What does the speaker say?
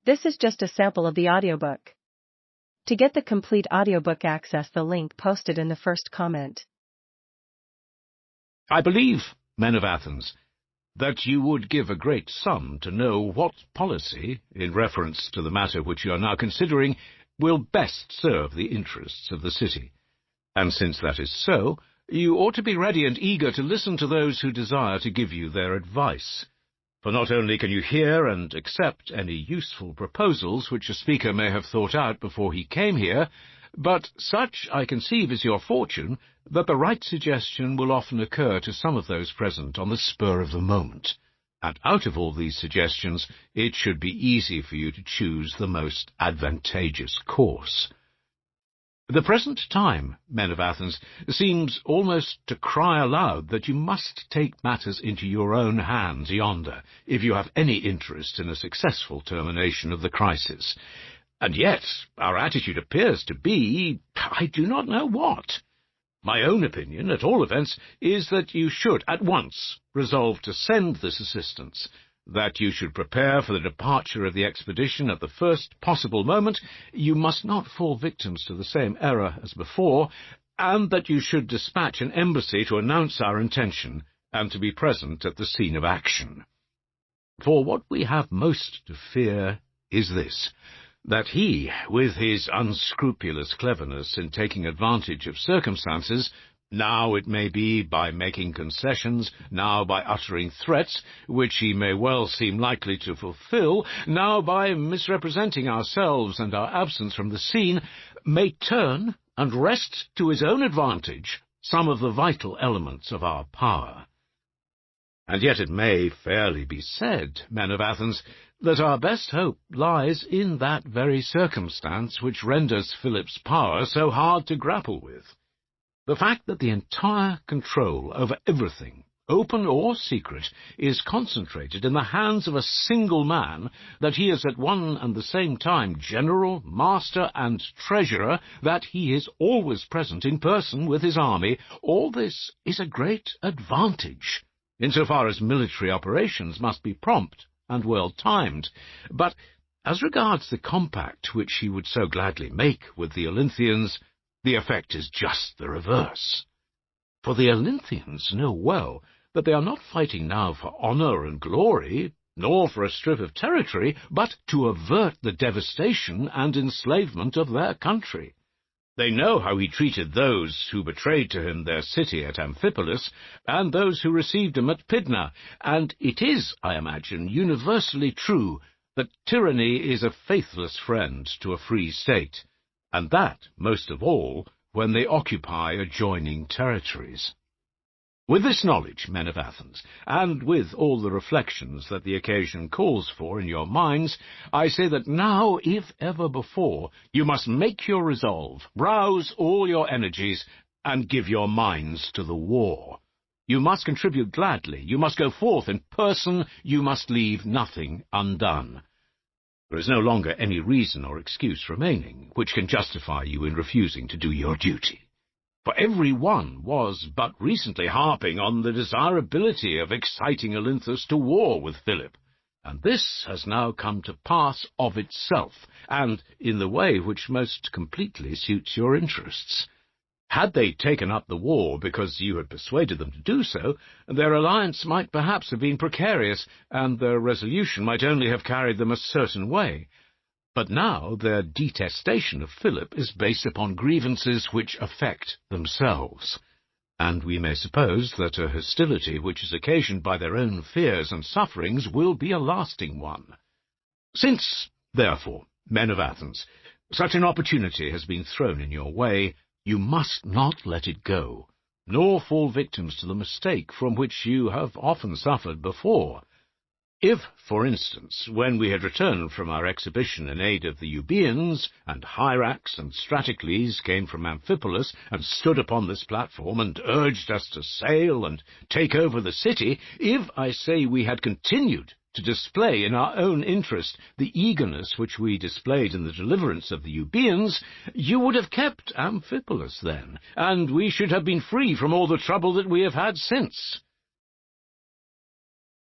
This is just a sample of the audiobook. To get the complete audiobook, access the link posted in the first comment. I believe, men of Athens, that you would give a great sum to know what policy, in reference to the matter which you are now considering, will best serve the interests of the city. And since that is so, you ought to be ready and eager to listen to those who desire to give you their advice. For not only can you hear and accept any useful proposals which a speaker may have thought out before he came here, but such, I conceive, is your fortune, that the right suggestion will often occur to some of those present on the spur of the moment, and out of all these suggestions it should be easy for you to choose the most advantageous course. The present time, men of Athens, seems almost to cry aloud that you must take matters into your own hands yonder, if you have any interest in a successful termination of the crisis. And yet our attitude appears to be, I do not know what. My own opinion, at all events, is that you should at once resolve to send this assistance, that you should prepare for the departure of the expedition at the first possible moment, you must not fall victims to the same error as before, and that you should dispatch an embassy to announce our intention, and to be present at the scene of action. For what we have most to fear is this, that he, with his unscrupulous cleverness in taking advantage of circumstances, now it may be by making concessions, now by uttering threats, which he may well seem likely to fulfill, now by misrepresenting ourselves and our absence from the scene, may turn and wrest to his own advantage some of the vital elements of our power. And yet it may fairly be said, men of Athens, that our best hope lies in that very circumstance which renders Philip's power so hard to grapple with. The fact that the entire control over everything, open or secret, is concentrated in the hands of a single man, that he is at one and the same time general, master, and treasurer, that he is always present in person with his army, all this is a great advantage, insofar as military operations must be prompt and well timed. But as regards the compact which he would so gladly make with the Olynthians, the effect is just the reverse. For the Olynthians know well that they are not fighting now for honour and glory, nor for a strip of territory, but to avert the devastation and enslavement of their country. They know how he treated those who betrayed to him their city at Amphipolis, and those who received him at Pydna, and it is, I imagine, universally true that tyranny is a faithless friend to a free state, and that, most of all, when they occupy adjoining territories. With this knowledge, men of Athens, and with all the reflections that the occasion calls for in your minds, I say that now, if ever before, you must make your resolve, rouse all your energies, and give your minds to the war. You must contribute gladly, you must go forth in person, you must leave nothing undone. There is no longer any reason or excuse remaining which can justify you in refusing to do your duty. For every one was but recently harping on the desirability of exciting Olynthus to war with Philip, and this has now come to pass of itself, and in the way which most completely suits your interests. Had they taken up the war because you had persuaded them to do so, their alliance might perhaps have been precarious, and their resolution might only have carried them a certain way. But now their detestation of Philip is based upon grievances which affect themselves, and we may suppose that a hostility which is occasioned by their own fears and sufferings will be a lasting one. Since, therefore, men of Athens, such an opportunity has been thrown in your way, you must not let it go, nor fall victims to the mistake from which you have often suffered before. If, for instance, when we had returned from our exhibition in aid of the Euboeans, and Hyrax and Stratocles came from Amphipolis and stood upon this platform and urged us to sail and take over the city, if, I say, we had continued to display in our own interest the eagerness which we displayed in the deliverance of the Euboeans, you would have kept Amphipolis then, and we should have been free from all the trouble that we have had since.